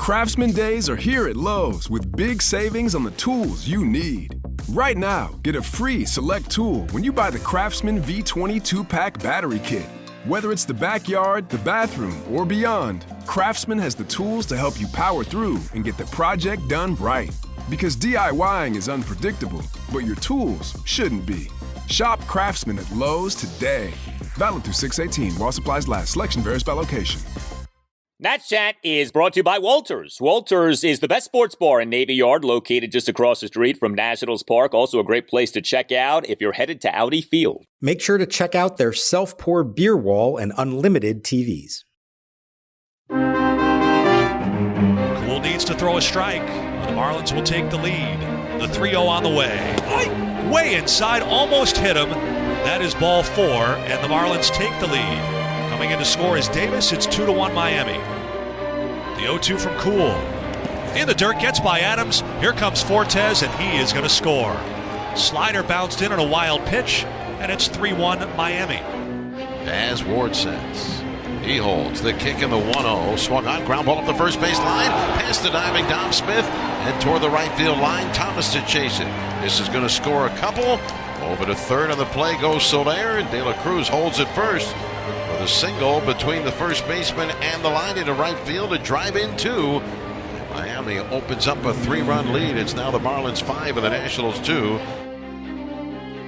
Craftsman Days are here at Lowe's with big savings on the tools you need. Right now, get a free select tool when you buy the Craftsman V20 2-pack battery kit. Whether it's the backyard, the bathroom, or beyond, Craftsman has the tools to help you power through and get the project done right. Because DIYing is unpredictable, but your tools shouldn't be. Shop Craftsman at Lowe's today. Valid through 6/18 while supplies last. Selection varies by location. Nats Chat is brought to you by Walters. Walters is the best sports bar in Navy Yard, located just across the street from Nationals Park. Also a great place to check out if you're headed to Audi Field. Make sure to check out their self-pour beer wall and unlimited TVs. Kuhl needs to throw a strike. The Marlins will take the lead. The 3-0 on the way. Way inside, almost hit him. That is ball 4, and the Marlins take the lead. Coming in to score is Davis. It's 2-1 Miami. The 0-2 from Kuhl. In the dirt, gets by Adams. Here comes Fortes, and he is going to score. Slider bounced in on a wild pitch, and it's 3-1 Miami. As Ward sets. He holds the kick in the 1-0. Swung on, ground ball up the first base line. Past the diving Dom Smith, and toward the right field line. Thomas to chase it. This is going to score a couple. Over to third on the play goes Soler, and De La Cruz holds it first. With a single between the first baseman and the line into right field to drive in 2. Miami opens up a 3-run lead. It's now the Marlins 5 and the Nationals 2.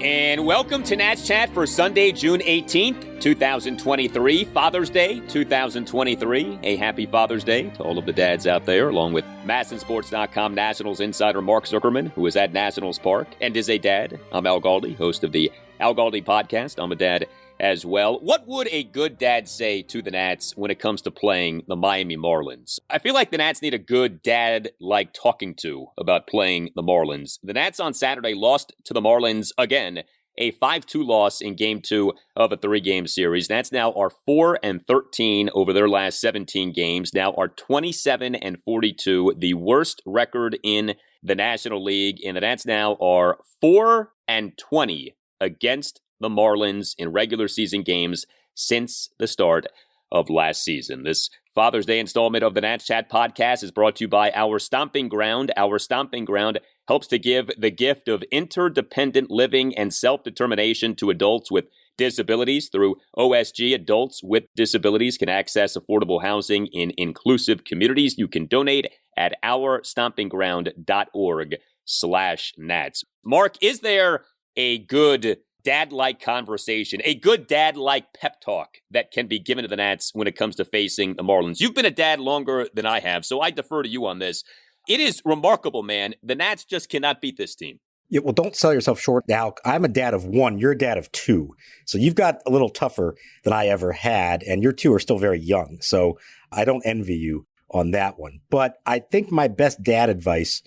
And welcome to Nats Chat for Sunday, June 18th, 2023, Father's Day 2023. A happy Father's Day to all of the dads out there, along with MASNsports.com Nationals insider Mark Zuckerman, who is at Nationals Park and is a dad. I'm Al Galdi, host of the Al Galdi podcast. I'm a dad as well. What would a good dad say to the Nats when it comes to playing the Miami Marlins? I feel like the Nats need a good dad-like talking to about playing the Marlins. The Nats on Saturday lost to the Marlins again, a 5-2 loss in Game 2 of a 3-game series. Nats now are 4-13 over their last 17 games, now are 27-42, the worst record in the National League, and the Nats now are 4-20 against the Marlins in regular season games since the start of last season. This Father's Day installment of the Nats Chat podcast is brought to you by Our Stomping Ground. Our Stomping Ground helps to give the gift of interdependent living and self-determination to adults with disabilities. Through OSG, adults with disabilities can access affordable housing in inclusive communities. You can donate at ourstompingground.org/Nats. Mark, is there a good dad-like conversation, a good dad-like pep talk that can be given to the Nats when it comes to facing the Marlins? You've been a dad longer than I have, so I defer to you on this. It is remarkable, man. The Nats just cannot beat this team. Yeah, well, don't sell yourself short, Al. I'm a dad of 1. You're a dad of 2. So you've got a little tougher than I ever had, and your 2 are still very young. So I don't envy you on that one. But I think my best dad advice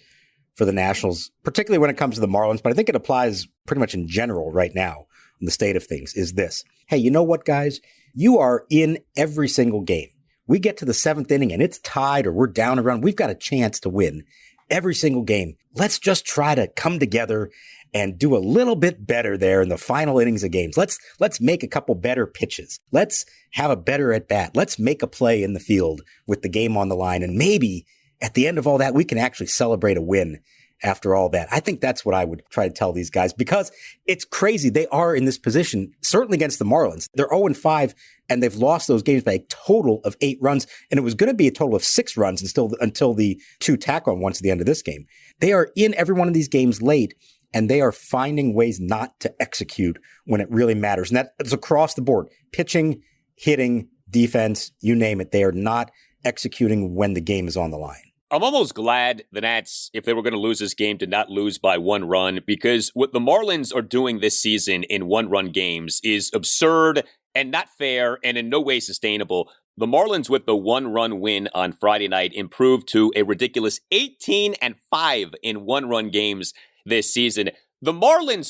for the Nationals, particularly when it comes to the Marlins, but I think it applies pretty much in general right now in the state of things, is this. Hey, you know what, guys? You are in every single game. We get to the 7th inning and it's tied or we're down a run. We've got a chance to win every single game. Let's just try to come together and do a little bit better there in the final innings of games. Let's make a couple better pitches. Let's have a better at bat. Let's make a play in the field with the game on the line. And maybe at the end of all that, we can actually celebrate a win after all that. I think that's what I would try to tell these guys, because it's crazy. They are in this position, certainly against the Marlins. They're 0-5, and they've lost those games by a total of 8 runs. And it was going to be a total of 6 runs until the 2 tack-on ones at the end of this game. They are in every one of these games late, and they are finding ways not to execute when it really matters. And that's across the board. Pitching, hitting, defense, you name it. They are not executing when the game is on the line. I'm almost glad the Nats, if they were going to lose this game, did not lose by 1 run, because what the Marlins are doing this season in 1-run games is absurd and not fair and in no way sustainable. The Marlins, with the 1-run win on Friday night, improved to a ridiculous 18-5 in 1-run games this season. The Marlins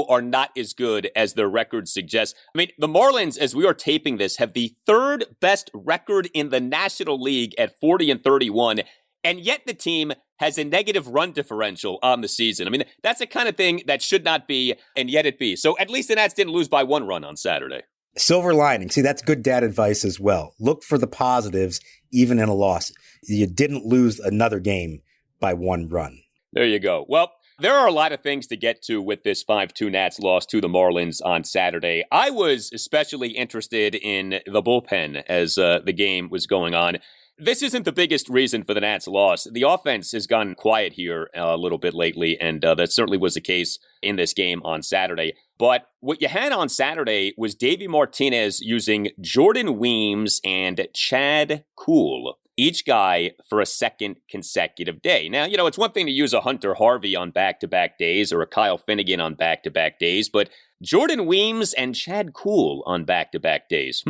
are not as good as their record suggests. I mean, the Marlins, as we are taping this, have the 3rd best record in the National League at 40-31. And yet the team has a negative run differential on the season. I mean, that's the kind of thing that should not be, and yet it be. So at least the Nats didn't lose by 1 run on Saturday. Silver lining. See, that's good dad advice as well. Look for the positives, even in a loss. You didn't lose another game by one run. There you go. Well, there are a lot of things to get to with this 5-2 Nats loss to the Marlins on Saturday. I was especially interested in the bullpen as the game was going on. This isn't the biggest reason for the Nats' loss. The offense has gone quiet here a little bit lately, and that certainly was the case in this game on Saturday. But what you had on Saturday was Davey Martinez using Jordan Weems and Chad Kuhl, each guy for a second consecutive day. Now, it's one thing to use a Hunter Harvey on back-to-back days or a Kyle Finnegan on back-to-back days, but Jordan Weems and Chad Kuhl on back-to-back days.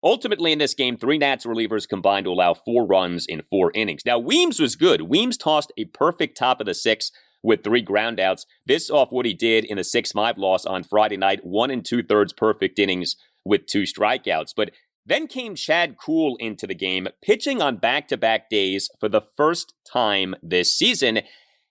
Ultimately, in this game, 3 Nats relievers combined to allow 4 runs in 4 innings. Now, Weems was good. Weems tossed a perfect top of the 6th with 3 groundouts. This off what he did in the 6-5 loss on Friday night, 1 2/3 perfect innings with 2 strikeouts. But then came Chad Kuhl into the game, pitching on back-to-back days for the first time this season,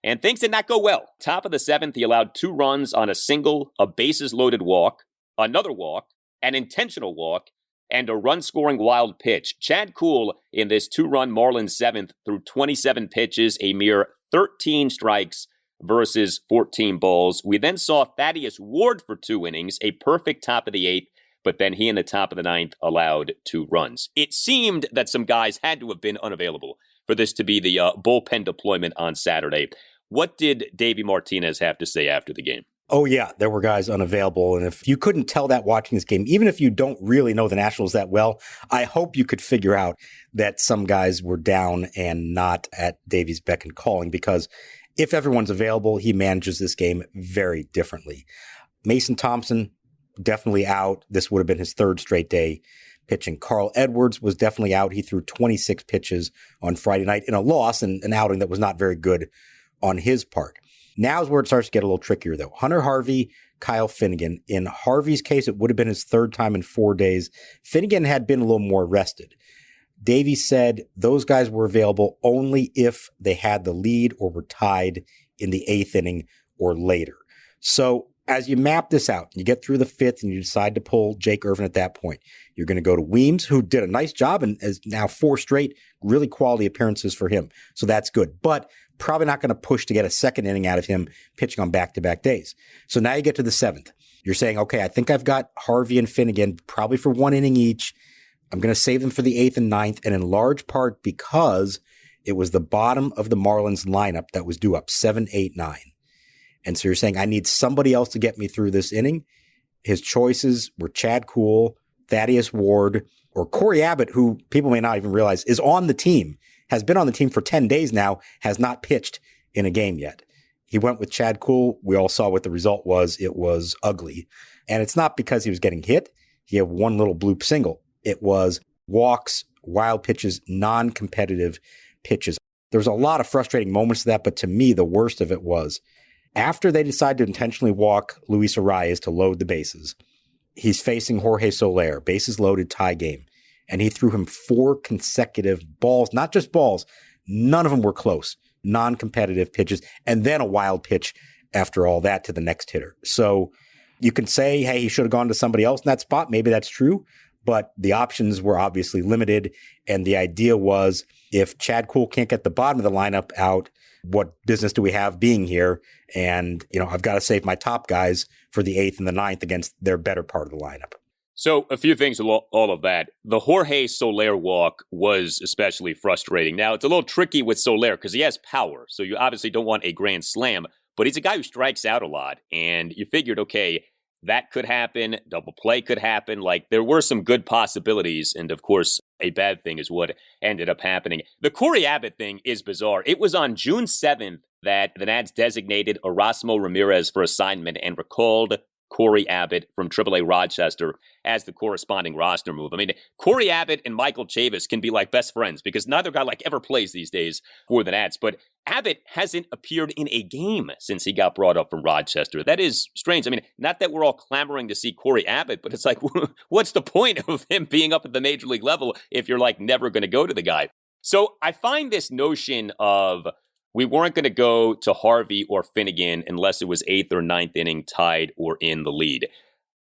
and things did not go well. Top of the 7th, he allowed 2 runs on a single, a bases-loaded walk, another walk, an intentional walk, and a run-scoring wild pitch. Chad Kuhl in this 2-run Marlins 7th threw 27 pitches, a mere 13 strikes versus 14 balls. We then saw Thaddeus Ward for 2 innings, a perfect top of the 8th, but then he in the top of the 9th allowed 2 runs. It seemed that some guys had to have been unavailable for this to be the bullpen deployment on Saturday. What did Davey Martinez have to say after the game? Oh, yeah, there were guys unavailable. And if you couldn't tell that watching this game, even if you don't really know the Nationals that well, I hope you could figure out that some guys were down and not at Davey's beck and calling, because if everyone's available, he manages this game very differently. Mason Thompson, definitely out. This would have been his 3rd straight day pitching. Carl Edwards was definitely out. He threw 26 pitches on Friday night in a loss and an outing that was not very good on his part. Now's where it starts to get a little trickier, though. Hunter Harvey, Kyle Finnegan. In Harvey's case, it would have been his 3rd time in 4 days. Finnegan had been a little more rested. Davey said those guys were available only if they had the lead or were tied in the 8th inning or later. So as you map this out, you get through the 5th and you decide to pull Jake Irvin at that point, you're going to go to Weems, who did a nice job and is now 4 straight really quality appearances for him. So that's good. But probably not going to push to get a 2nd inning out of him pitching on back-to-back days. So now you get to the 7th. You're saying, okay, I think I've got Harvey and Finnegan probably for 1 inning each. I'm going to save them for the 8th and 9th, and in large part because it was the bottom of the Marlins lineup that was due up 7, 8, 9. And so you're saying, I need somebody else to get me through this inning. His choices were Chad Kuhl, Thaddeus Ward, or Corey Abbott, who people may not even realize is on the team, has been on the team for 10 days now, has not pitched in a game yet. He went with Chad Kuhl. We all saw what the result was. It was ugly. And it's not because he was getting hit. He had 1 little bloop single. It was walks, wild pitches, non-competitive pitches. There was a lot of frustrating moments to that, but to me, the worst of it was after they decided to intentionally walk Luis Arias to load the bases, he's facing Jorge Soler, bases loaded, tie game. And he threw him 4 consecutive balls, not just balls. None of them were close, non-competitive pitches, and then a wild pitch after all that to the next hitter. So you can say, hey, he should have gone to somebody else in that spot. Maybe that's true, but the options were obviously limited. And the idea was if Chad Kuhl can't get the bottom of the lineup out, what business do we have being here? And, I've got to save my top guys for the 8th and the 9th against their better part of the lineup. So a few things, all of that. The Jorge Soler walk was especially frustrating. Now, it's a little tricky with Soler because he has power, so you obviously don't want a grand slam, but he's a guy who strikes out a lot, and you figured, okay, that could happen, double play could happen, like there were some good possibilities, and of course, a bad thing is what ended up happening. The Corey Abbott thing is bizarre. It was on June 7th that the Nats designated Erasmo Ramirez for assignment and recalled Corey Abbott from AAA Rochester as the corresponding roster move. I mean, Corey Abbott and Michael Chavis can be like best friends because neither guy ever plays these days for the Nats, but Abbott hasn't appeared in a game since he got brought up from Rochester. That is strange. I mean, not that we're all clamoring to see Corey Abbott, but it's like, what's the point of him being up at the major league level if you're never going to go to the guy? So I find this notion of we weren't going to go to Harvey or Finnegan unless it was 8th or 9th inning tied or in the lead.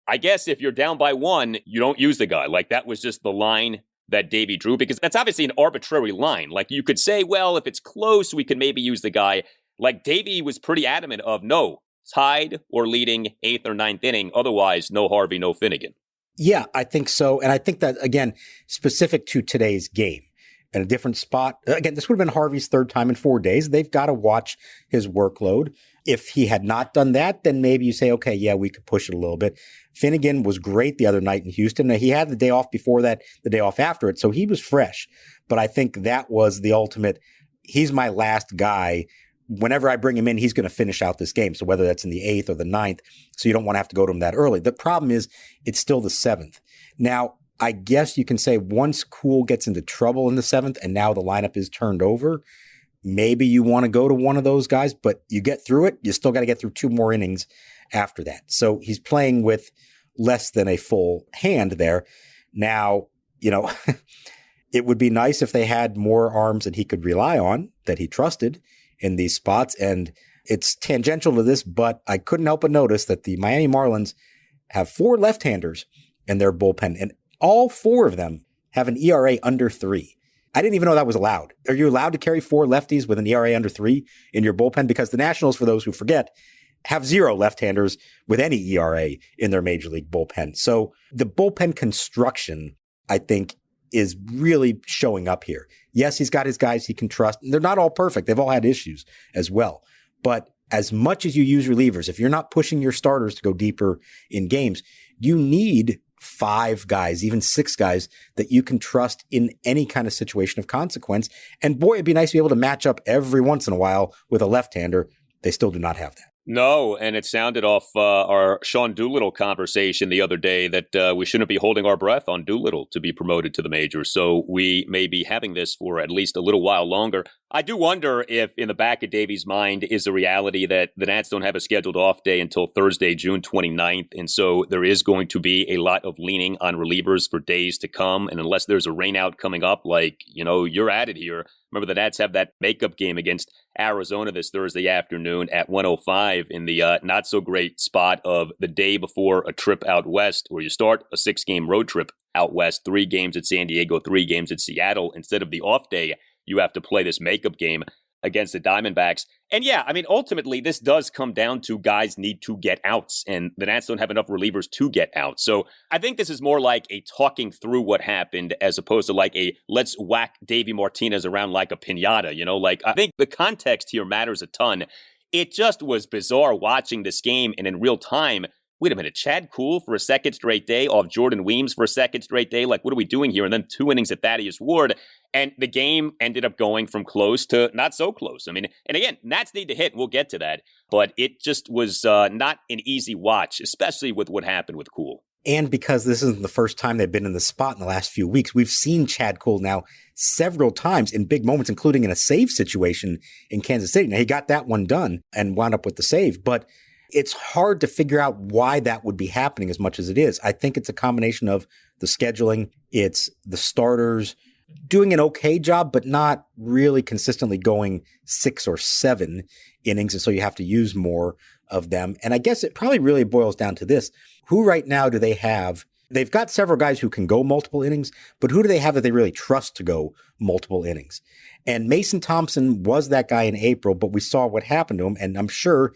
I guess if you're down by one, you don't use the guy. Like, that was just the line that Davey drew, because that's obviously an arbitrary line. Like, you could say, well, if it's close, we can maybe use the guy. Like, Davey was pretty adamant of, no, tied or leading 8th or 9th inning. Otherwise, no Harvey, no Finnegan. Yeah, I think so. And I think that, again, specific to today's game, in a different spot. Again, this would have been Harvey's third time in 4 days. They've got to watch his workload. If he had not done that, then maybe you say, okay, yeah, we could push it a little bit. Finnegan was great the other night in Houston. Now, he had the day off before that, the day off after it, so he was fresh. But I think that was the ultimate, he's my last guy. Whenever I bring him in, he's going to finish out this game. So whether that's in the 8th or the 9th, so you don't want to have to go to him that early. The problem is it's still the 7th. Now, I guess you can say once Kuhl gets into trouble in the 7th and now the lineup is turned over, maybe you want to go to one of those guys, but you get through it. You still got to get through 2 more innings after that. So he's playing with less than a full hand there. Now, it would be nice if they had more arms that he could rely on, that he trusted in these spots. And it's tangential to this, but I couldn't help but notice that the Miami Marlins have 4 left-handers in their bullpen, and all 4 of them have an ERA under 3. I didn't even know that was allowed. Are you allowed to carry 4 lefties with an ERA under 3 in your bullpen? Because the Nationals, for those who forget, have 0 left-handers with any ERA in their major league bullpen. So the bullpen construction, I think, is really showing up here. Yes, he's got his guys he can trust. They're not all perfect. They've all had issues as well. But as much as you use relievers, if you're not pushing your starters to go deeper in games, you need 5 guys, even 6 guys that you can trust in any kind of situation of consequence. And boy, it'd be nice to be able to match up every once in a while with a left-hander. They still do not have that. No, and it sounded off our Sean Doolittle conversation the other day that we shouldn't be holding our breath on Doolittle to be promoted to the majors. So we may be having this for at least a little while longer. I do wonder if in the back of Davey's mind is the reality that the Nats don't have a scheduled off day until Thursday, June 29th. And so there is going to be a lot of leaning on relievers for days to come. And unless there's a rainout coming up, like, you're at it here. Remember, the Nats have that makeup game against Arizona this Thursday afternoon at 1:05 in the not-so-great spot of the day before a trip out west, where you start a 6-game road trip out west, 3 games at San Diego, 3 games at Seattle. Instead of the off day, you have to play this makeup game against the Diamondbacks. And yeah, I mean, ultimately, this does come down to guys need to get outs, and the Nats don't have enough relievers to get out. So I think this is more like a talking through what happened as opposed to like a let's whack Davey Martinez around like a piñata, Like, I think the context here matters a ton. It just was bizarre watching this game, and in real time, wait a minute, Chad Kuhl for a second straight day, off Jordan Weems for a second straight day? Like, what are we doing here? And then 2 innings at Thaddeus Ward. And the game ended up going from close to not so close. I mean, and again, Nats need to hit. We'll get to that. But it just was not an easy watch, especially with what happened with Kuhl. And because this isn't the first time they've been in the spot in the last few weeks, we've seen Chad Kuhl now several times in big moments, including in a save situation in Kansas City. Now, he got that one done and wound up with the save, but it's hard to figure out why that would be happening as much as it is. I think it's a combination of the scheduling, it's the starters doing an okay job, but not really consistently going 6 or 7 innings. And so you have to use more of them. And I guess it probably really boils down to this. Who right now do they have? They've got several guys who can go multiple innings, but who do they have that they really trust to go multiple innings? And Mason Thompson was that guy in April, but we saw what happened to him. And I'm sure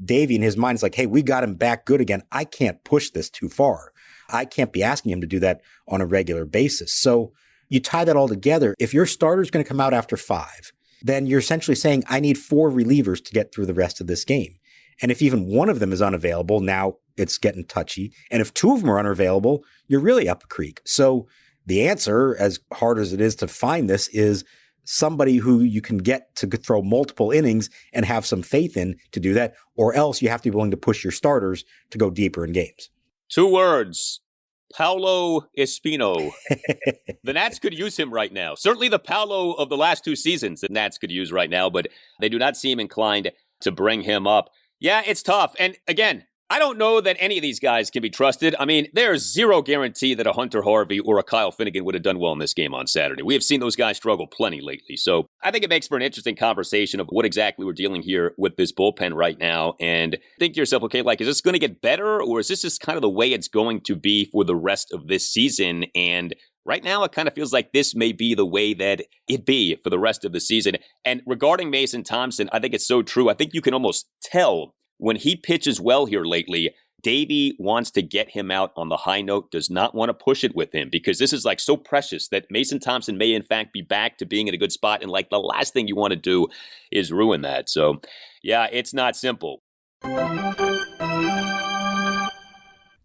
Davey in his mind is like, hey, we got him back good again. I can't push this too far. I can't be asking him to do that on a regular basis. So you tie that all together. If your starter is going to come out after 5, then you're essentially saying, I need 4 relievers to get through the rest of this game. And if even one of them is unavailable, now it's getting touchy. And if 2 of them are unavailable, you're really up a creek. So the answer, as hard as it is to find this, is somebody who you can get to throw multiple innings and have some faith in to do that, or else you have to be willing to push your starters to go deeper in games. 2 words. Paulo Espino. The Nats could use him right now. Certainly the Paulo of the last 2 seasons the Nats could use right now, but they do not seem inclined to bring him up. Yeah, it's tough. And again, I don't know that any of these guys can be trusted. I mean, there's zero guarantee that a Hunter Harvey or a Kyle Finnegan would have done well in this game on Saturday. We have seen those guys struggle plenty lately. So I think it makes for an interesting conversation of what exactly we're dealing here with this bullpen right now. And think to yourself, okay, like, is this going to get better, or is this just kind of the way it's going to be for the rest of this season? And right now, it kind of feels like this may be the way that it be for the rest of the season. And regarding Mason Thompson, I think it's so true. I think you can almost tell when he pitches well here lately, Davey wants to get him out on the high note, does not want to push it with him, because this is like so precious that Mason Thompson may in fact be back to being in a good spot. And like the last thing you want to do is ruin that. So yeah, it's not simple.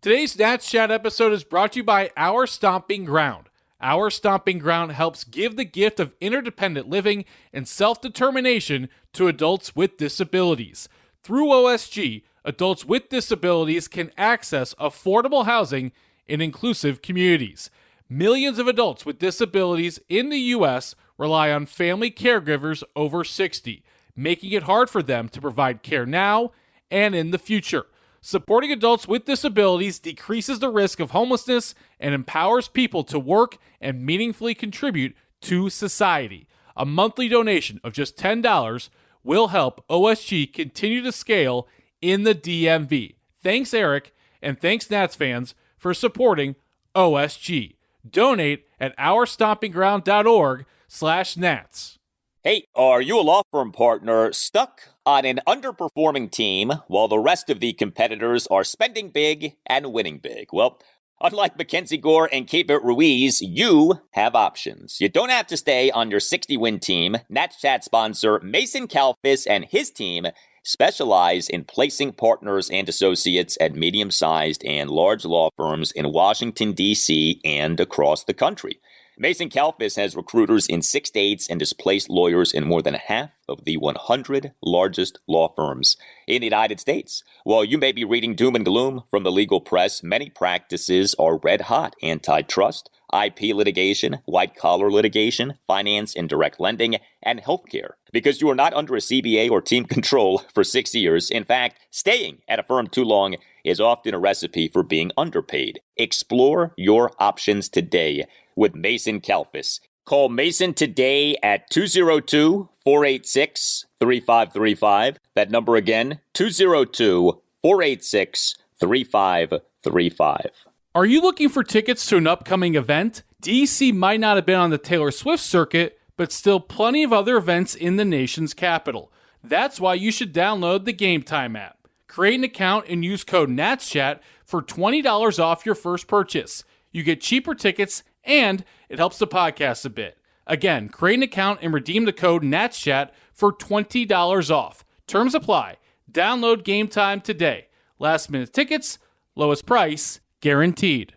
Today's Nats Chat episode is brought to you by Our Stomping Ground. Our Stomping Ground helps give the gift of interdependent living and self-determination to adults with disabilities. Through OSG, adults with disabilities can access affordable housing in inclusive communities. Millions of adults with disabilities in the U.S. rely on family caregivers over 60, making it hard for them to provide care now and in the future. Supporting adults with disabilities decreases the risk of homelessness and empowers people to work and meaningfully contribute to society. A monthly donation of just $10 will help OSG continue to scale in the DMV. Thanks, Eric, and thanks, Nats fans, for supporting OSG. Donate at ourstompingground.org/Nats. Hey, are you a law firm partner stuck on an underperforming team while the rest of the competitors are spending big and winning big? Well, unlike Mackenzie Gore and Keibert Ruiz, you have options. You don't have to stay on your 60-win team. Nats Chat sponsor Mason Kalfas and his team specialize in placing partners and associates at medium-sized and large law firms in Washington, D.C. and across the country. Mason Kalfas has recruiters in 6 states and has placed lawyers in more than half of the 100 largest law firms in the United States. While you may be reading doom and gloom from the legal press, many practices are red hot. Antitrust, IP litigation, white-collar litigation, finance and direct lending, and healthcare. Because you are not under a CBA or team control for 6 years. In fact, staying at a firm too long is often a recipe for being underpaid. Explore your options today with Mason Kalfas. Call Mason today at 202-486-3535. That number again, 202-486-3535. Are you looking for tickets to an upcoming event? DC might not have been on the Taylor Swift circuit, but still plenty of other events in the nation's capital. That's why you should download the Game Time app. Create an account and use code NATSCHAT for $20 off your first purchase. You get cheaper tickets and it helps the podcast a bit. Again, create an account and redeem the code NATSCHAT for $20 off. Terms apply. Download Game Time today. Last minute tickets, lowest price, guaranteed.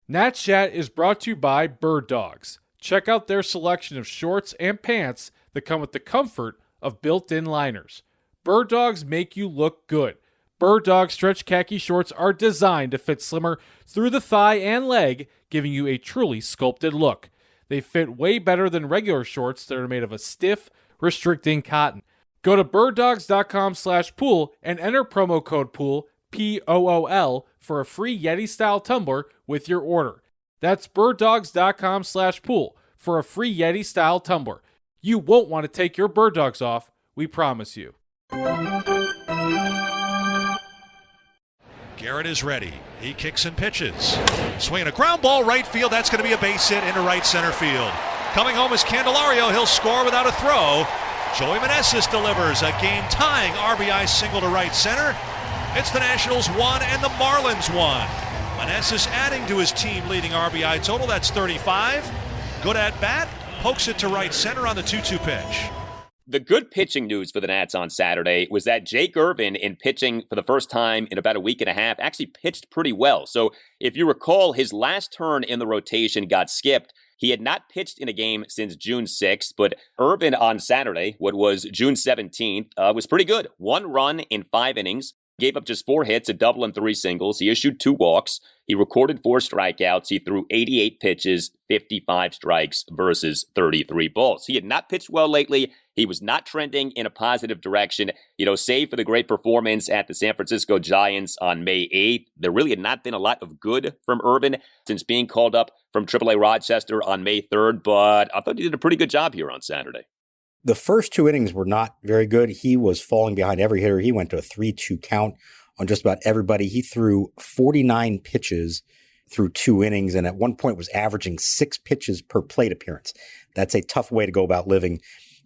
Nats Chat is brought to you by Bird Dogs. Check out their selection of shorts and pants that come with the comfort of built-in liners. Bird Dogs make you look good. Bird Dog stretch khaki shorts are designed to fit slimmer through the thigh and leg, giving you a truly sculpted look. They fit way better than regular shorts that are made of a stiff, restricting cotton. Go to birddogs.com/pool and enter promo code POOL, POOL, for a free Yeti-style tumbler with your order. That's birddogs.com/pool for a free Yeti-style tumbler. You won't want to take your Bird Dogs off, we promise you. Garrett is ready. He kicks and pitches. Swinging a ground ball right field. That's going to be a base hit into right center field. Coming home is Candelario. He'll score without a throw. Joey Meneses delivers a game-tying RBI single to right center. It's the Nationals 1 and the Marlins 1. Meneses adding to his team-leading RBI total. That's 35. Good at bat. Pokes it to right center on the 2-2 pitch. The good pitching news for the Nats on Saturday was that Jake Irvin, in pitching for the first time in about a week and a half, actually pitched pretty well. So if you recall, his last turn in the rotation got skipped. He had not pitched in a game since June 6th, but Irvin on Saturday, what was June 17th, was pretty good. 1 run in 5 innings, gave up just 4 hits, a double and 3 singles. He issued 2 walks. He He recorded 4 strikeouts. He threw 88 pitches, 55 strikes versus 33 balls. He had not pitched well lately. He was not trending in a positive direction. Save for the great performance at the San Francisco Giants on May 8th, there really had not been a lot of good from Irvin since being called up from AAA Rochester on May 3rd, but I thought he did a pretty good job here on Saturday. The first 2 innings were not very good. He was falling behind every hitter. He went to a 3-2 count on just about everybody. He threw 49 pitches through 2 innings, and at one point was averaging 6 pitches per plate appearance. That's a tough way to go about living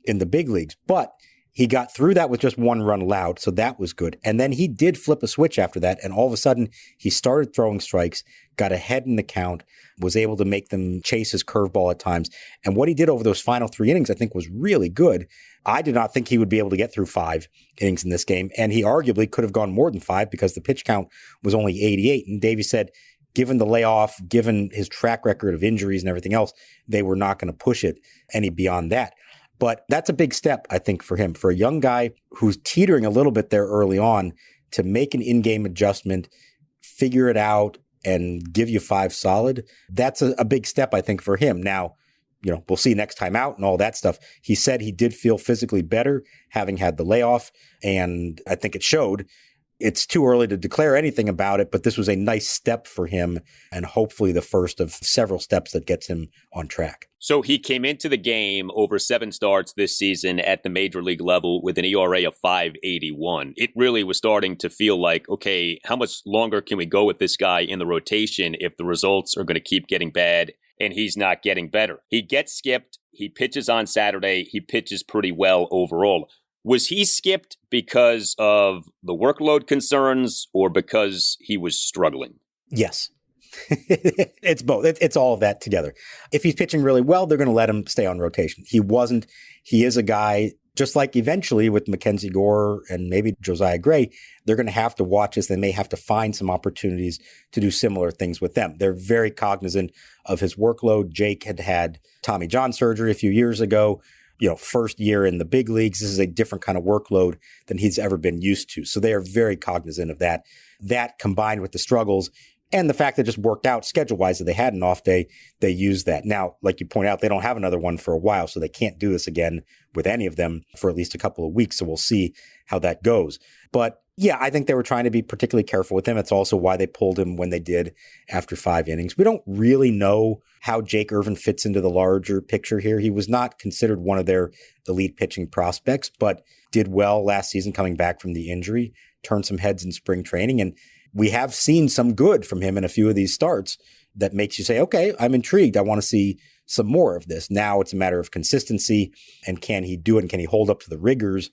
in the big leagues. But he got through that with just 1 run allowed, so that was good. And then he did flip a switch after that, and all of a sudden he started throwing strikes, got ahead in the count, was able to make them chase his curveball at times. And what he did over those final 3 innings, I think, was really good. I did not think he would be able to get through 5 innings in this game, and he arguably could have gone more than 5 because the pitch count was only 88. And Davey said, given the layoff, given his track record of injuries and everything else, they were not going to push it any beyond that. But that's a big step, I think, for him. For a young guy who's teetering a little bit there early on, to make an in-game adjustment, figure it out, and give you 5 solid, that's a big step, I think, for him. Now, we'll see next time out and all that stuff. He said he did feel physically better having had the layoff, and I think it showed. It's too early to declare anything about it, but this was a nice step for him and hopefully the first of several steps that gets him on track. So he came into the game over 7 starts this season at the major league level with an ERA of 5.81. It really was starting to feel like, okay, how much longer can we go with this guy in the rotation if the results are going to keep getting bad and he's not getting better? He gets skipped. He pitches on Saturday. He pitches pretty well overall. Was he skipped because of the workload concerns or because he was struggling? Yes. It's both. It's all of that together. If he's pitching really well, they're going to let him stay on rotation. He wasn't. He is a guy, just like eventually with Mackenzie Gore and maybe Josiah Gray, they're going to have to watch this. They may have to find some opportunities to do similar things with them. They're very cognizant of his workload. Jake had Tommy John surgery a few years ago. First year in the big leagues, this is a different kind of workload than he's ever been used to. So they are very cognizant of that. That combined with the struggles and the fact that it just worked out schedule-wise that they had an off day, they used that. Now, like you point out, they don't have another one for a while, so they can't do this again with any of them for at least a couple of weeks. So we'll see how that goes. But yeah, I think they were trying to be particularly careful with him. It's also why they pulled him when they did after 5 innings. We don't really know how Jake Irvin fits into the larger picture here. He was not considered one of their elite pitching prospects, but did well last season coming back from the injury, turned some heads in spring training. And we have seen some good from him in a few of these starts that makes you say, okay, I'm intrigued. I want to see some more of this. Now it's a matter of consistency, and can he do it, and can he hold up to the rigors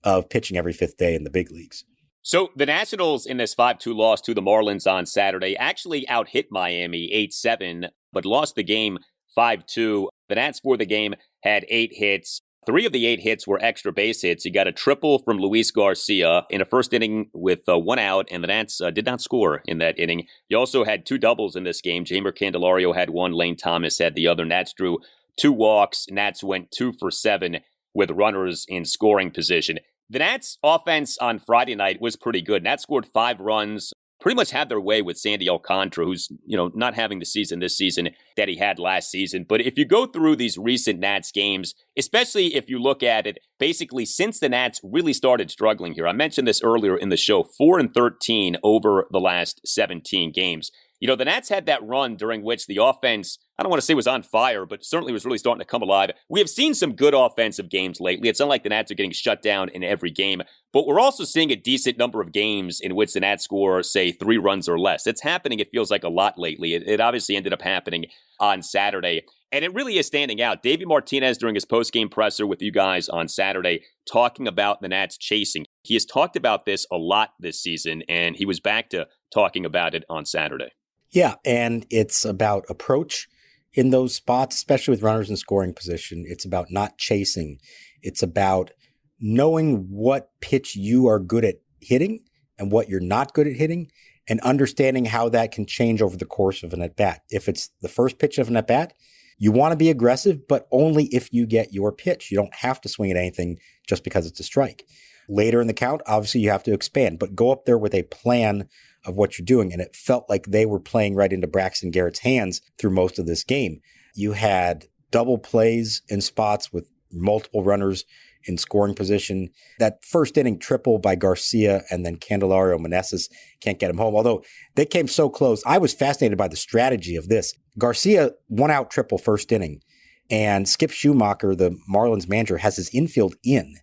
of pitching every 5th day in the big leagues? So the Nationals in this 5-2 loss to the Marlins on Saturday actually out-hit Miami 8-7, but lost the game 5-2. The Nats for the game had 8 hits. 3 of the 8 hits were extra base hits. You got a triple from Luis Garcia in a first inning with 1 out, and the Nats did not score in that inning. You also had 2 doubles in this game. Jeimer Candelario had 1, Lane Thomas had the other. Nats drew 2 walks. Nats went 2 for 7 with runners in scoring position. The Nats offense on Friday night was pretty good. Nats scored 5 runs, pretty much had their way with Sandy Alcantara, who's, not having the season this season that he had last season. But if you go through these recent Nats games, especially if you look at it, basically since the Nats really started struggling here, I mentioned this earlier in the show, 4-13 over the last 17 games. The Nats had that run during which the offense, I don't want to say was on fire, but certainly was really starting to come alive. We have seen some good offensive games lately. It's not like the Nats are getting shut down in every game, but we're also seeing a decent number of games in which the Nats score, say, 3 runs or less. It's happening, it feels like, a lot lately. It obviously ended up happening on Saturday, and it really is standing out. Davey Martinez, during his postgame presser with you guys on Saturday, talking about the Nats chasing. He has talked about this a lot this season, and he was back to talking about it on Saturday. Yeah, and it's about approach in those spots, especially with runners in scoring position. It's about not chasing. It's about knowing what pitch you are good at hitting and what you're not good at hitting, and understanding how that can change over the course of an at-bat. If it's the first pitch of an at-bat, you want to be aggressive, but only if you get your pitch. You don't have to swing at anything just because it's a strike. Later in the count, obviously you have to expand, but go up there with a plan of what you're doing. And it felt like they were playing right into Braxton Garrett's hands through most of this game. You had double plays in spots with multiple runners in scoring position. That first inning triple by Garcia and then Candelario Meneses can't get him home. Although they came so close, I was fascinated by the strategy of this. Garcia 1-out triple first inning, and Skip Schumacher, the Marlins manager, has his infield in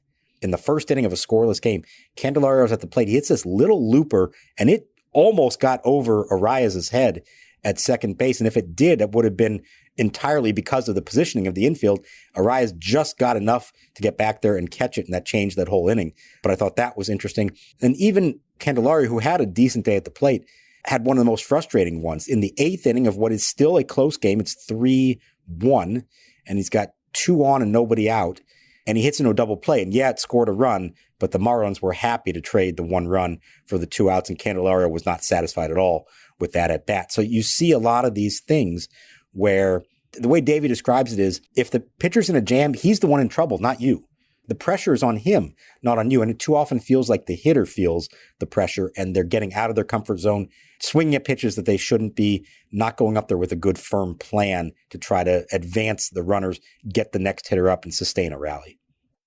the first inning of a scoreless game. Candelario's at the plate. He hits this little looper, and it almost got over Arias's head at second base. And if it did, it would have been entirely because of the positioning of the infield. Arias just got enough to get back there and catch it, and that changed that whole inning. But I thought that was interesting. And even Candelario, who had a decent day at the plate, had one of the most frustrating ones. In the 8th inning of what is still a close game, it's 3-1, and he's got 2 on and nobody out. And he hits into a double play. And yeah, it scored a run, but the Marlins were happy to trade the 1 run for the 2 outs, and Candelario was not satisfied at all with that at bat. So you see a lot of these things where the way Davey describes it is, if the pitcher's in a jam, he's the one in trouble, not you. The pressure is on him, not on you. And it too often feels like the hitter feels the pressure, and they're getting out of their comfort zone, swinging at pitches that they shouldn't be, not going up there with a good firm plan to try to advance the runners, get the next hitter up, and sustain a rally.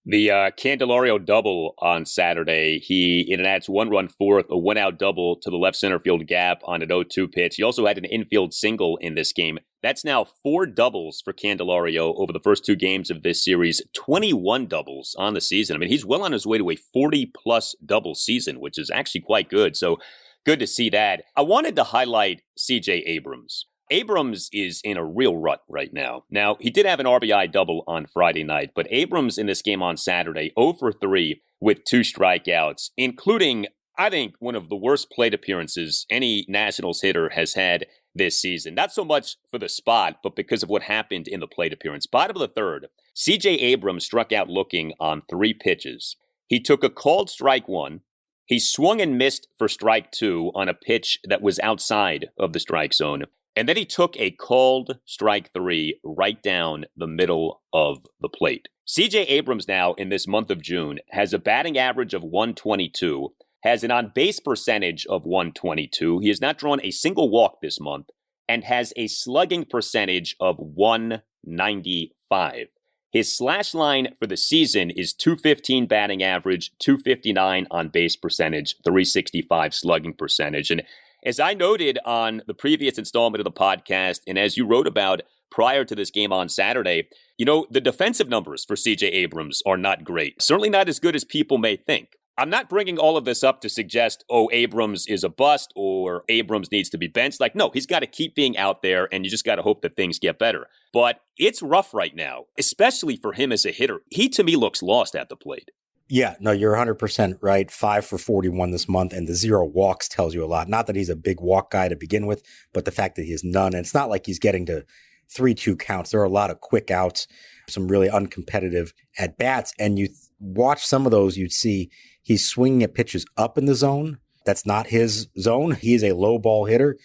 The Candelario double on Saturday, he in an adds 1-run fourth, a 1-out double to the left center field gap on an 0-2 pitch. He also had an infield single in this game. That's now 4 doubles for Candelario over the first 2 games of this series, 21 doubles on the season. I mean, he's well on his way to a 40-plus double season, which is actually quite good. So good to see that. I wanted to highlight C.J. Abrams. Abrams is in a real rut right now. Now, he did have an RBI double on Friday night, but Abrams in this game on Saturday, 0 for 3 with 2 strikeouts, including, I think, one of the worst plate appearances any Nationals hitter has had this season. Not so much for the spot, but because of what happened in the plate appearance. Bottom of the third, C.J. Abrams struck out looking on 3 pitches. He took a called strike 1. He swung and missed for strike 2 on a pitch that was outside of the strike zone. And then he took a called strike 3 right down the middle of the plate. C.J. Abrams now, in this month of June, has a batting average of 122, has an on-base percentage of 122. He has not drawn a single walk this month, and has a slugging percentage of 195. His slash line for the season is 215 batting average, 259 on-base percentage, 365 slugging percentage. And as I noted on the previous installment of the podcast, and as you wrote about prior to this game on Saturday, the defensive numbers for C.J. Abrams are not great. Certainly not as good as people may think. I'm not bringing all of this up to suggest, Abrams is a bust or Abrams needs to be benched. No, he's got to keep being out there, and you just got to hope that things get better. But it's rough right now, especially for him as a hitter. He, to me, looks lost at the plate. Yeah, no, you're 100% right. 5 for 41 this month, and the 0 walks tells you a lot. Not that he's a big walk guy to begin with, but the fact that he has none. And it's not like he's getting to 3-2 counts. There are a lot of quick outs, some really uncompetitive at-bats. And you watch some of those, you'd see he's swinging at pitches up in the zone. That's not his zone. He is a low ball hitter.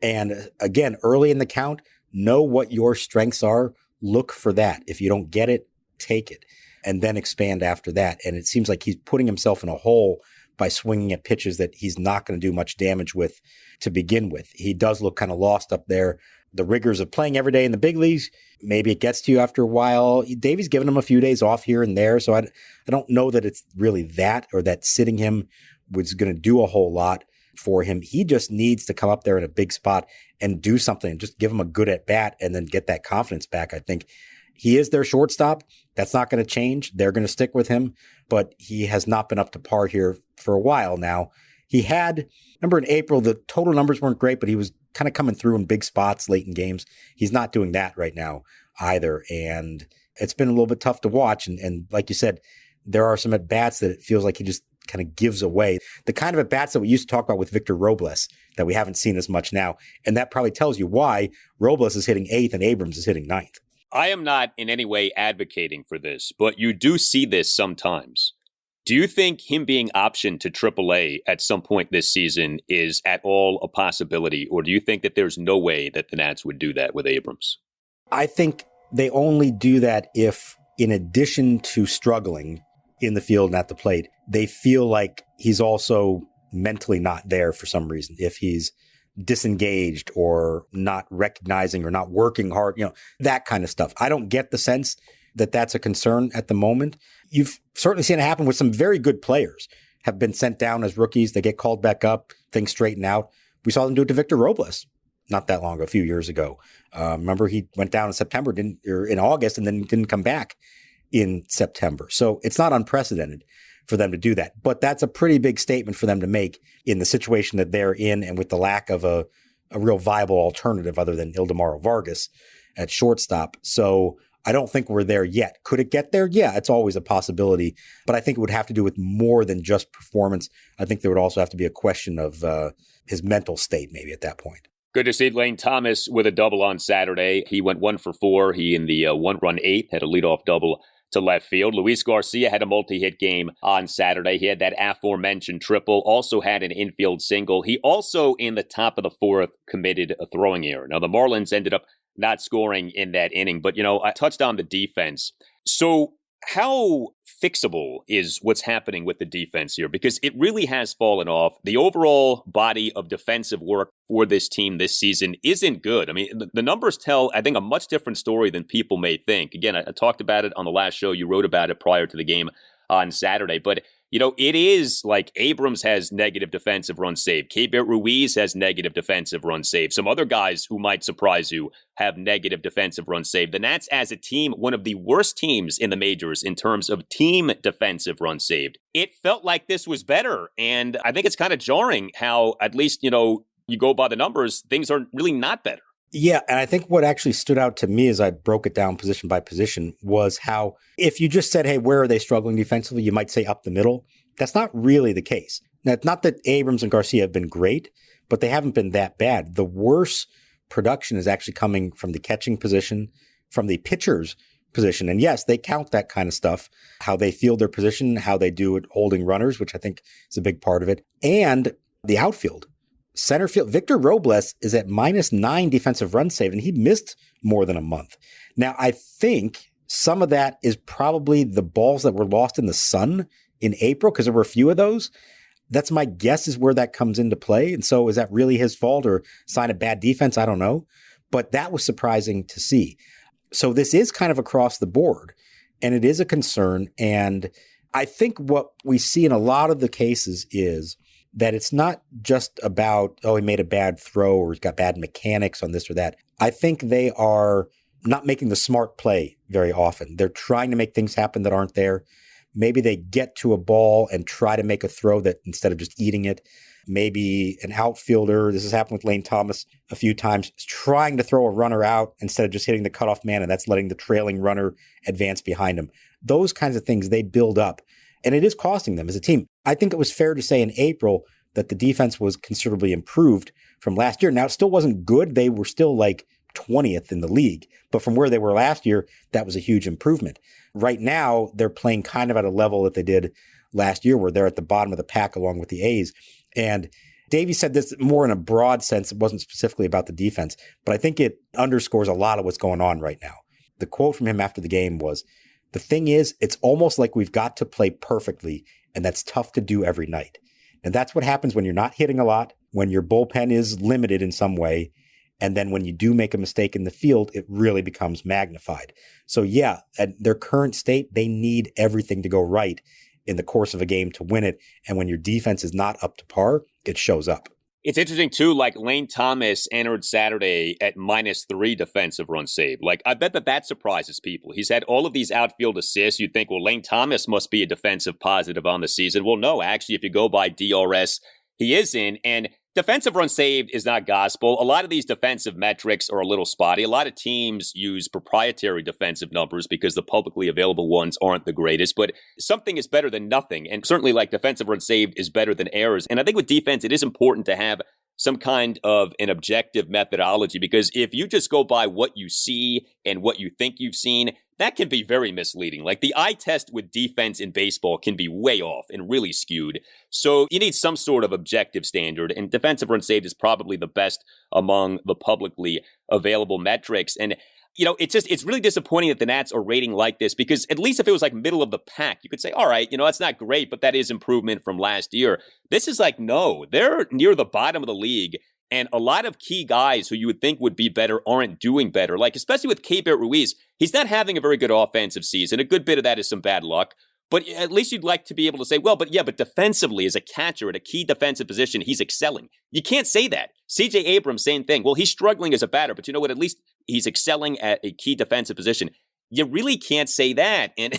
And again, early in the count, know what your strengths are. Look for that. If you don't get it, take it, and then expand after that. And it seems like he's putting himself in a hole by swinging at pitches that he's not going to do much damage with to begin with. He does look kind of lost up there. The rigors of playing every day in the big leagues, maybe it gets to you after a while. Davey's given him a few days off here and there, so I don't know that it's really that, or that sitting him was going to do a whole lot for him. He just needs to come up there in a big spot and do something, and just give him a good at-bat and then get that confidence back. I think he is their shortstop. That's not going to change. They're going to stick with him, but he has not been up to par here for a while now. He had, remember in April, the total numbers weren't great, but he was kind of coming through in big spots late in games. He's not doing that right now either. And it's been a little bit tough to watch. And like you said, there are some at-bats that it feels like he just kind of gives away. The kind of at-bats that we used to talk about with Victor Robles that we haven't seen as much now. And that probably tells you why Robles is hitting 8th and Abrams is hitting 9th. I am not in any way advocating for this, but you do see this sometimes. Do you think him being optioned to AAA at some point this season is at all a possibility, or do you think that there's no way that the Nats would do that with Abrams? I think they only do that if, in addition to struggling in the field and at the plate, they feel like he's also mentally not there for some reason, if he's disengaged or not recognizing or not working hard, that kind of stuff. I don't get the sense that that's a concern at the moment. You've certainly seen it happen with some very good players have been sent down as rookies. They get called back up, things straighten out. We saw them do it to Victor Robles not that long ago, a few years ago. Remember, he went down in September, or in August, and then didn't come back in September. So it's not unprecedented for them to do that. But that's a pretty big statement for them to make in the situation that they're in, and with the lack of a real viable alternative other than Ildemaro Vargas at shortstop. So I don't think we're there yet. Could it get there? Yeah, it's always a possibility. But I think it would have to do with more than just performance. I think there would also have to be a question of his mental state maybe at that point. Good to see Lane Thomas with a double on Saturday. He went 1 for 4. He, in the one-run eighth, had a leadoff double to left field. Luis Garcia had a multi-hit game on Saturday. He had that aforementioned triple, also had an infield single. He also, in the top of the fourth, committed a throwing error. Now, the Marlins ended up not scoring in that inning, but, I touched on the defense. So how fixable is what's happening with the defense here? Because it really has fallen off. The overall body of defensive work for this team this season isn't good. I mean, the numbers tell, I think, a much different story than people may think. Again, I talked about it on the last show. You wrote about it prior to the game on Saturday. But, it is like Abrams has negative defensive runs saved. Keibert Ruiz has negative defensive runs saved. Some other guys who might surprise you have negative defensive runs saved. The Nats, as a team, one of the worst teams in the majors in terms of team defensive runs saved. It felt like this was better. And I think it's kind of jarring how, at least, you go by the numbers, things are really not better. Yeah, and I think what actually stood out to me as I broke it down position by position was how if you just said, hey, where are they struggling defensively, you might say up the middle. That's not really the case. Now, it's not that Abrams and Garcia have been great, but they haven't been that bad. The worst production is actually coming from the catching position, from the pitcher's position. And yes, they count that kind of stuff, how they field their position, how they do it holding runners, which I think is a big part of it, and the outfield. Center field, Victor Robles is at -9 defensive run save, and he missed more than a month. Now, I think some of that is probably the balls that were lost in the sun in April, because there were a few of those. That's my guess is where that comes into play. And so is that really his fault or sign of bad defense? I don't know. But that was surprising to see. So this is kind of across the board, and it is a concern. And I think what we see in a lot of the cases is that it's not just about, he made a bad throw or he's got bad mechanics on this or that. I think they are not making the smart play very often. They're trying to make things happen that aren't there. Maybe they get to a ball and try to make a throw that instead of just eating it. Maybe an outfielder, this has happened with Lane Thomas a few times, is trying to throw a runner out instead of just hitting the cutoff man, and that's letting the trailing runner advance behind him. Those kinds of things, they build up. And it is costing them as a team. I think it was fair to say in April that the defense was considerably improved from last year. Now, it still wasn't good. They were still like 20th in the league. But from where they were last year, that was a huge improvement. Right now, they're playing kind of at a level that they did last year, where they're at the bottom of the pack along with the A's. And Davey said this more in a broad sense. It wasn't specifically about the defense, but I think it underscores a lot of what's going on right now. The quote from him after the game was, "The thing is, it's almost like we've got to play perfectly, and that's tough to do every night." And that's what happens when you're not hitting a lot, when your bullpen is limited in some way, and then when you do make a mistake in the field, it really becomes magnified. So yeah, at their current state, they need everything to go right in the course of a game to win it. And when your defense is not up to par, it shows up. It's interesting, too, like Lane Thomas entered Saturday at -3 defensive runs saved. Like, I bet that surprises people. He's had all of these outfield assists. You'd think, well, Lane Thomas must be a defensive positive on the season. Well, no, actually, if you go by DRS, he is in. And defensive runs saved is not gospel. A lot of these defensive metrics are a little spotty. A lot of teams use proprietary defensive numbers because the publicly available ones aren't the greatest. But something is better than nothing. And certainly, like, defensive runs saved is better than errors. And I think with defense, it is important to have some kind of an objective methodology, because if you just go by what you see and what you think you've seen, that can be very misleading. Like, the eye test with defense in baseball can be way off and really skewed. So you need some sort of objective standard, and defensive runs saved is probably the best among the publicly available metrics. And It's really disappointing that the Nats are rating like this, because at least if it was like middle of the pack, you could say, all right, that's not great, but that is improvement from last year. This is like, no, they're near the bottom of the league. And a lot of key guys who you would think would be better aren't doing better. Like, especially with Keibert Ruiz, he's not having a very good offensive season. A good bit of that is some bad luck. But at least you'd like to be able to say, well, but defensively, as a catcher at a key defensive position, he's excelling. You can't say that. CJ Abrams, same thing. Well, he's struggling as a batter, but you know what? At least he's excelling at a key defensive position. You really can't say that. And,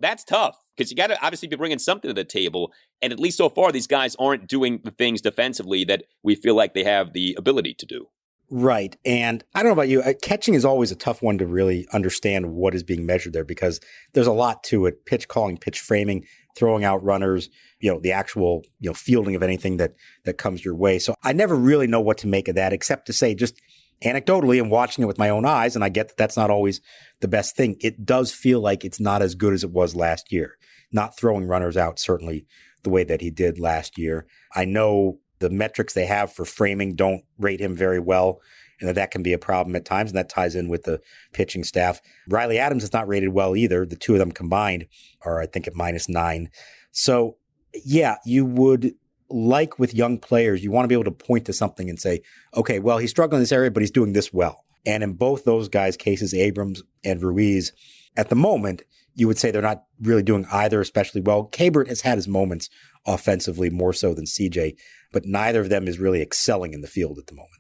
that's tough, because you got to obviously be bringing something to the table. And at least so far, these guys aren't doing the things defensively that we feel like they have the ability to do. Right. And I don't know about you, catching is always a tough one to really understand what is being measured there, because there's a lot to it. Pitch calling, pitch framing, throwing out runners, the actual, fielding of anything that comes your way. So I never really know what to make of that, except to say, just anecdotally and watching it with my own eyes, and I get that that's not always the best thing, it does feel like it's not as good as it was last year. Not throwing runners out certainly the way that he did last year. I know the metrics they have for framing don't rate him very well, and that can be a problem at times, and that ties in with the pitching staff. Riley Adams is not rated well either. The two of them combined are, I think, at -9. So, yeah, you would, like with young players, you want to be able to point to something and say, okay, well, he's struggling in this area, but he's doing this well. And in both those guys' cases, Abrams and Ruiz, at the moment, you would say they're not really doing either especially well. Keibert has had his moments offensively more so than CJ, but neither of them is really excelling in the field at the moment.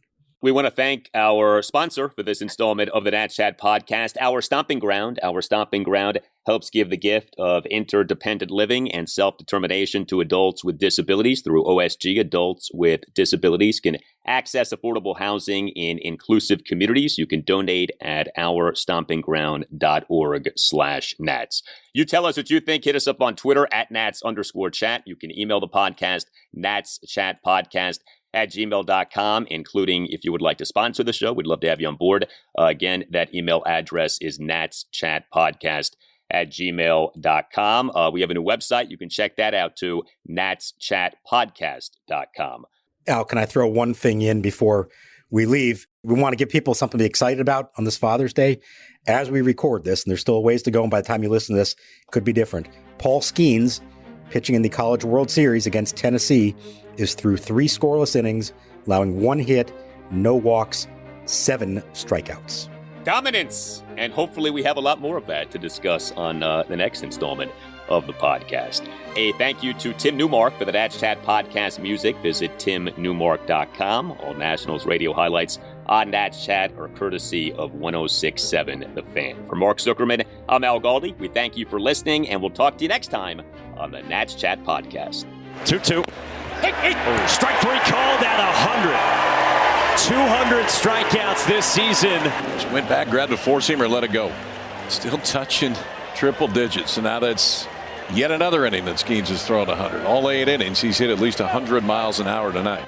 We want to thank our sponsor for this installment of the Nats Chat podcast, Our Stomping Ground. Our Stomping Ground helps give the gift of interdependent living and self-determination to adults with disabilities through OSG. Adults with disabilities can access affordable housing in inclusive communities. You can donate at ourstompingground.org/Nats. You tell us what you think. Hit us up on Twitter at Nats_chat. You can email the podcast, natschatpodcast@gmail.com, including if you would like to sponsor the show. We'd love to have you on board. Again, that email address is natschatpodcast@gmail.com. We have a new website. You can check that out too, natschatpodcast.com. Al, can I throw one thing in before we leave? We want to give people something to be excited about on this Father's Day. As we record this, and there's still a ways to go, and by the time you listen to this, it could be different. Paul Skeens, pitching in the College World Series against Tennessee, is through 3 scoreless innings, allowing 1 hit, no walks, 7 strikeouts. Dominance! And hopefully we have a lot more of that to discuss on the next installment of the podcast. A thank you to Tim Newmark for the Nats Chat podcast music. Visit timnewmark.com. All Nationals radio highlights on Nats Chat are courtesy of 106.7 The Fan. For Mark Zuckerman, I'm Al Galdi. We thank you for listening, and we'll talk to you next time on the Nats Chat podcast. 2-2. Strike 3 called at 100. 200 strikeouts this season. Just went back, grabbed a four-seamer, let it go. Still touching triple digits. So now that's yet another inning that Skeens has thrown 100. All 8 innings, he's hit at least 100 miles an hour tonight.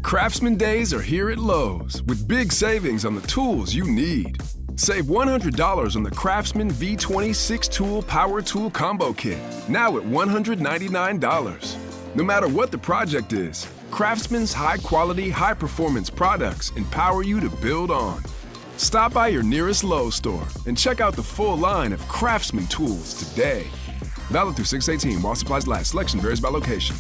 Craftsman Days are here at Lowe's with big savings on the tools you need. Save $100 on the Craftsman V20 6-tool power tool combo kit, now at $199. No matter what the project is, Craftsman's high-quality, high-performance products empower you to build on. Stop by your nearest Lowe's store and check out the full line of Craftsman tools today. Valid through 6/18 while supplies last. Selection varies by location.